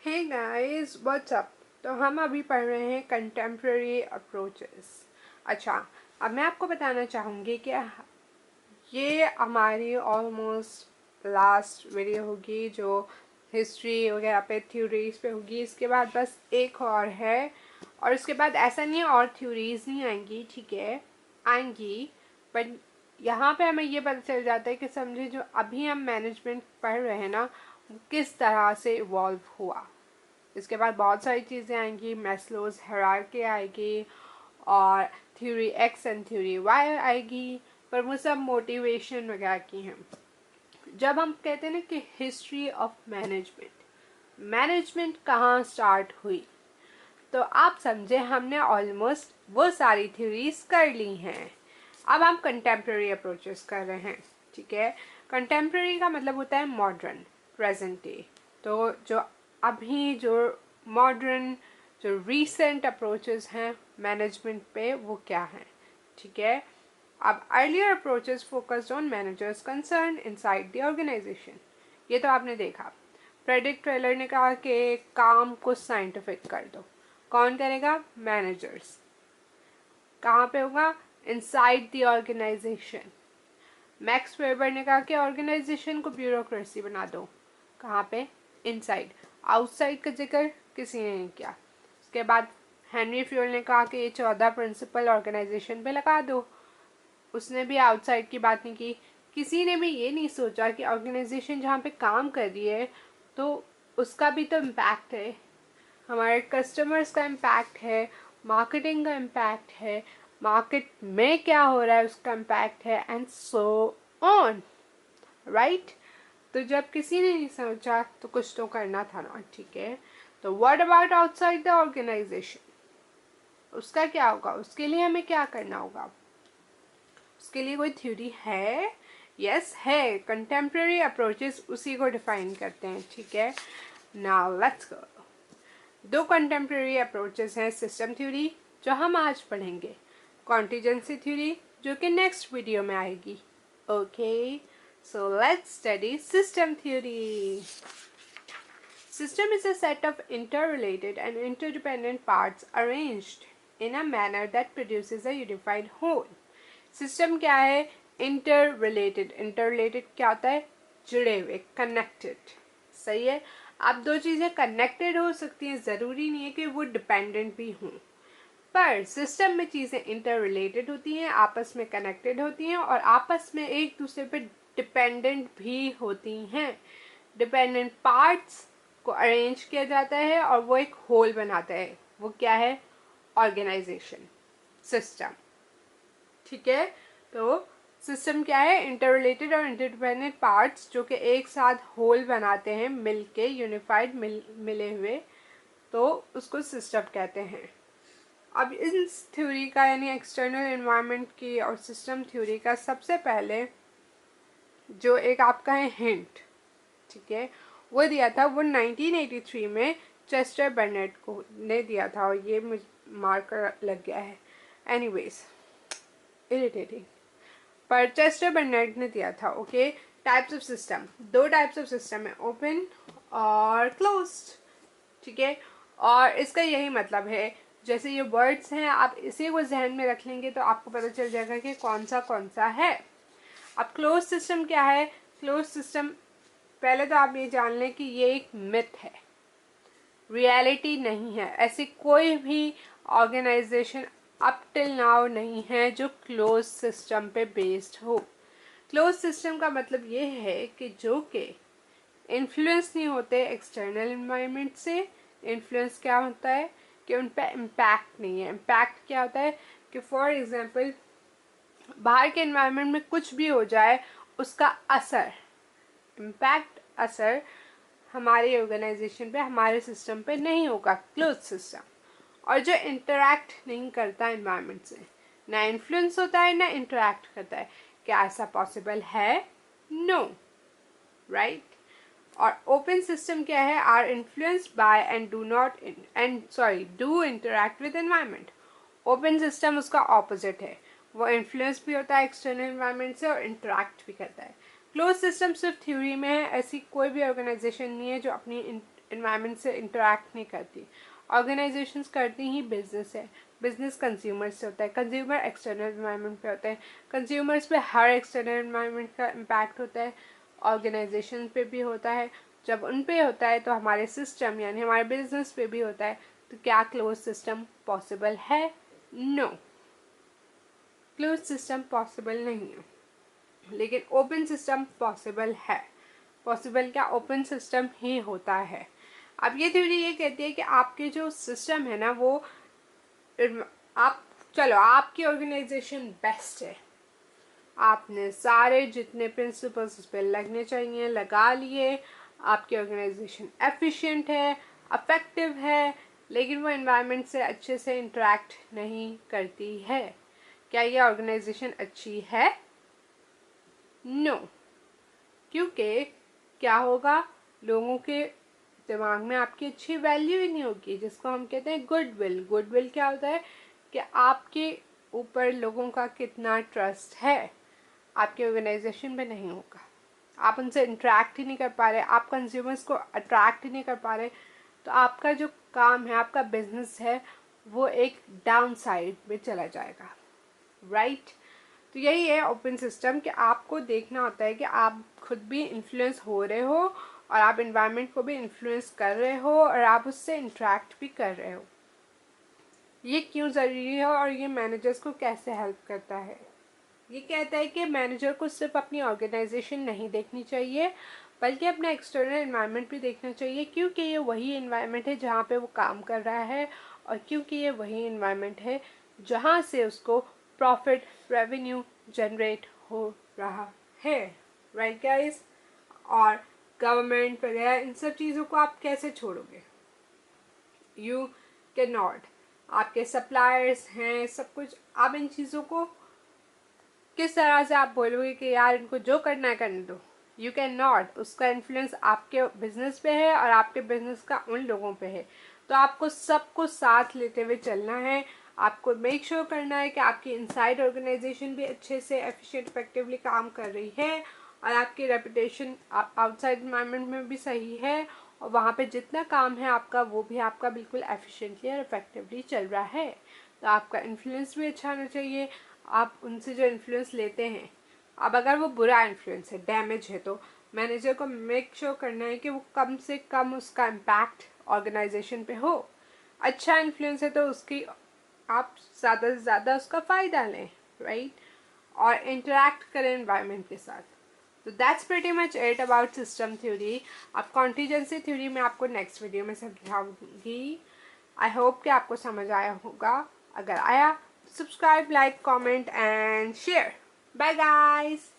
Hey guys what's up. तो हम अभी पढ़ रहे हैं कंटेम्प्रेरी अप्रोचेस। अच्छा, अब मैं आपको बताना चाहूँगी कि ये हमारी ऑलमोस्ट लास्ट वीडियो होगी जो हिस्ट्री वगैरह पे थ्योरीज पे होगी। इसके बाद बस एक और है, और उसके बाद ऐसा नहीं है और थ्योरीज नहीं आएंगी, ठीक है, आएंगी, बट यहाँ पे हमें ये पता चल जाता है कि समझे जो अभी हम मैनेजमेंट पढ़ रहे हैं ना, वो किस तरह से इवॉल्व हुआ। इसके बाद बहुत सारी चीज़ें आएंगी, मैस्लोज हायरार्की आएगी, और theory X and theory Y आएगी, पर वो सब मोटिवेशन वगैरह की हैं। जब हम कहते हैं ना कि हिस्ट्री ऑफ मैनेजमेंट, मैनेजमेंट कहाँ स्टार्ट हुई, तो आप समझे हमने ऑलमोस्ट वो सारी थ्योरीज कर ली हैं। अब हम कंटेम्प्रेरी अप्रोचेस कर रहे हैं, ठीक है। कंटेम्प्रेरी का मतलब होता है मॉडर्न, प्रेजेंट डे। तो जो अभी जो मॉडर्न, जो रीसेंट अप्रोचेस हैं मैनेजमेंट पे, वो क्या हैं, ठीक है। अब earlier approaches focused on managers concern inside the organisation, ये तो आपने देखा। फ्रेडरिक टेलर ने कहा कि काम को साइंटिफिक कर दो। कौन करेगा? मैनेजर्स। कहाँ पे होगा? Inside the organisation. Max Weber ने कहा कि ऑर्गेनाइजेशन को ब्यूरोक्रेसी बना दो। कहाँ पे? इनसाइड। आउटसाइड का जिक्र किसी ने नहीं किया। उसके बाद हेनरी फ्यूल ने कहा कि ये 14 प्रिंसिपल ऑर्गेनाइजेशन पे लगा दो। उसने भी आउटसाइड की बात नहीं की। किसी ने भी ये नहीं सोचा कि ऑर्गेनाइजेशन जहाँ पे काम कर रही है तो उसका भी तो इम्पैक्ट है, हमारे कस्टमर्स का इम्पैक्ट है, मार्केटिंग का इम्पैक्ट है, मार्केट में क्या हो रहा है उसका इम्पैक्ट है, एंड सो ऑन, राइट। तो जब किसी ने नहीं सोचा तो कुछ तो करना था ना, ठीक है। तो what about outside the organisation, उसका क्या होगा? उसके लिए हमें क्या करना होगा? उसके लिए कोई थ्योरी है? यस है, कंटेम्प्रेरी अप्रोचेस उसी को डिफाइन करते हैं, ठीक है। Now let's go. दो कंटेम्प्रेरी अप्रोचेस हैं, सिस्टम थ्योरी जो हम आज पढ़ेंगे, कॉन्टीजेंसी थ्योरी जो कि नेक्स्ट वीडियो में आएगी। Okay, so let's study system theory. System is a set of interrelated and interdependent parts arranged in a manner that produces a unified whole. System क्या है? Interrelated. Interrelated क्या होता है? जुड़े हुए, connected. सही है। अब दो चीजें connected हो सकती हैं, जरूरी नहीं है कि वो dependent भी हों, पर सिस्टम में चीजें इंटररिलेटेड होती हैं, आपस में कनेक्टेड होती हैं, और आपस में एक दूसरे पे डिपेंडेंट भी होती हैं। डिपेंडेंट पार्ट्स को अरेंज किया जाता है और वो एक होल बनाता है। वो क्या है? ऑर्गेनाइजेशन, सिस्टम, ठीक है। तो सिस्टम क्या है? इंटररिलेटेड और इंटरडिपेंडेंट पार्ट्स जो कि एक साथ होल बनाते हैं, मिलके यूनिफाइड मिले हुए, तो उसको सिस्टम कहते हैं। अब इस थ्योरी का यानी एक्सटर्नल एनवायरनमेंट की और सिस्टम थ्योरी का सबसे पहले जो एक आपका है हिंट, ठीक है, वो दिया था, वो 1983 में चेस्टर बर्नेट को ने दिया था, और ये मुझे मार्कर लग गया है, एनीवेज इरिटेटिंग, पर चेस्टर बर्नेट ने दिया था। ओके, टाइप्स ऑफ सिस्टम, दो टाइप्स ऑफ सिस्टम है, ओपन और क्लोज्ड, ठीक है। और इसका यही मतलब है, जैसे ये वर्ड्स हैं, आप इसी को जहन में रख लेंगे तो आपको पता चल जाएगा कि कौन सा है। अब क्लोज सिस्टम क्या है? क्लोज सिस्टम, पहले तो आप ये जान लें कि ये एक मिथ है, रियलिटी नहीं है। ऐसी कोई भी ऑर्गेनाइजेशन अप टिल नाउ नहीं है जो क्लोज सिस्टम पे बेस्ड हो। क्लोज सिस्टम का मतलब ये है कि जो कि इन्फ्लुएंस नहीं होते एक्सटर्नल इन्वायरमेंट से। इन्फ्लुएंस क्या होता है? कि उन पर इम्पैक्ट नहीं है। इम्पैक्ट क्या होता है? कि फॉर एग्जांपल बाहर के इन्वायरमेंट में कुछ भी हो जाए, उसका असर, इम्पैक्ट, असर हमारे ऑर्गेनाइजेशन पे, हमारे सिस्टम पे नहीं होगा, क्लोज सिस्टम। और जो इंटरैक्ट नहीं करता इन्वायरमेंट से, ना इन्फ्लुएंस होता है ना इंटरैक्ट करता है, क्या ऐसा पॉसिबल है? No, right. और ओपन सिस्टम क्या है? Are influenced by and do interact with environment. Open system उसका ऑपोजिट है, वो इन्फ्लुएंस भी होता है एक्सटर्नल एनवायरनमेंट से और इंटरैक्ट भी करता है। क्लोज सिस्टम सिर्फ थ्योरी में है, ऐसी कोई भी ऑर्गेनाइजेशन नहीं है जो अपनी एनवायरनमेंट से इंटरेक्ट नहीं करती। ऑर्गेनाइजेशंस करती ही बिजनेस है, बिजनेस कंज्यूमर से होता है, कंज्यूमर एक्सटर्नल एनवायरनमेंट पे होता है, कंज्यूमर्स पे हर एक्सटर्नल एनवायरनमेंट का इम्पैक्ट होता है, ऑर्गेनाइजेशन पे भी होता है। जब उन पे होता है तो हमारे सिस्टम यानी हमारे बिजनेस पे भी होता है। तो क्या क्लोज सिस्टम पॉसिबल है? नो, क्लोज सिस्टम पॉसिबल नहीं है, लेकिन ओपन सिस्टम पॉसिबल है। पॉसिबल क्या, ओपन सिस्टम ही होता है। अब ये थ्योरी ये कहती है कि आपके जो सिस्टम है ना वो आप चलो आपकी ऑर्गेनाइजेशन बेस्ट है, आपने सारे जितने प्रिंसिपल्स उस पर लगने चाहिए लगा लिए, आपकी ऑर्गेनाइजेशन एफिशिएंट है, अफेक्टिव है, लेकिन वो एनवायरनमेंट से अच्छे से इंटरेक्ट नहीं करती है। क्या ये ऑर्गेनाइजेशन अच्छी है? नो, क्योंकि क्या होगा, लोगों के दिमाग में आपकी अच्छी वैल्यू ही नहीं होगी, जिसको हम कहते हैं गुडविल। गुडविल क्या होता है कि आपके ऊपर लोगों का कितना ट्रस्ट है, आपके ऑर्गेनाइजेशन में नहीं होगा। आप उनसे इंटरेक्ट ही नहीं कर पा रहे, आप कंज्यूमर्स को अट्रैक्ट ही नहीं कर पा रहे, तो आपका जो काम है, आपका बिजनेस है, वो एक डाउन साइड में चला जाएगा, राइट? तो यही है ओपन सिस्टम कि आपको देखना होता है कि आप खुद भी इन्फ्लुएंस हो रहे हो और आप इन्वायरमेंट को भी इन्फ्लुएंस कर रहे हो और आप उससे इंटरेक्ट भी कर रहे हो। ये क्यों ज़रूरी है और ये मैनेजर्स को कैसे हेल्प करता है? ये कहता है कि मैनेजर को सिर्फ अपनी ऑर्गेनाइजेशन नहीं देखनी चाहिए, बल्कि अपना एक्सटर्नल एनवायरनमेंट भी देखना चाहिए, क्योंकि ये वही एनवायरनमेंट है जहाँ पे वो काम कर रहा है, और क्योंकि ये वही एनवायरनमेंट है जहाँ से उसको प्रॉफिट रेवेन्यू जनरेट हो रहा है, राइट गाइस? और गवर्नमेंट वगैरह इन सब चीज़ों को आप कैसे छोड़ोगे? You can not. आपके सप्लायर्स हैं, सब कुछ, आप इन चीज़ों को किस तरह से आप बोलोगे कि यार इनको जो करना है करने दो? You can not. उसका इन्फ्लुएंस आपके बिजनेस पे है और आपके बिजनेस का उन लोगों पे है। तो आपको सबको साथ लेते हुए चलना है। आपको मेक श्योर करना है कि आपकी इनसाइड ऑर्गेनाइजेशन भी अच्छे से एफिशिएंट इफेक्टिवली काम कर रही है और आपकी रेपुटेशन आउटसाइड एनवायरनमेंट में भी सही है, और वहाँ पे जितना काम है आपका वो भी आपका बिल्कुल एफिशिएंटली और इफेक्टिवली चल रहा है। तो आपका इन्फ्लुएंस भी अच्छा होना चाहिए। आप उनसे जो इन्फ्लुएंस लेते हैं, अब अगर वो बुरा इन्फ्लुएंस है, डैमेज है, तो मैनेजर को मेक श्योर करना है कि वो कम से कम उसका इम्पैक्ट ऑर्गेनाइजेशन पे हो। अच्छा इन्फ्लुएंस है तो उसकी आप ज़्यादा से ज़्यादा उसका फ़ायदा लें, राइट? और इंटरेक्ट करें एनवायरनमेंट के साथ। तो that's pretty much it about system theory. अब कॉन्टीजेंसी थ्योरी मैं आपको नेक्स्ट वीडियो में समझाऊंगी। आई होप कि आपको समझ आया होगा। अगर आया, subscribe, like, comment and share. Bye guys.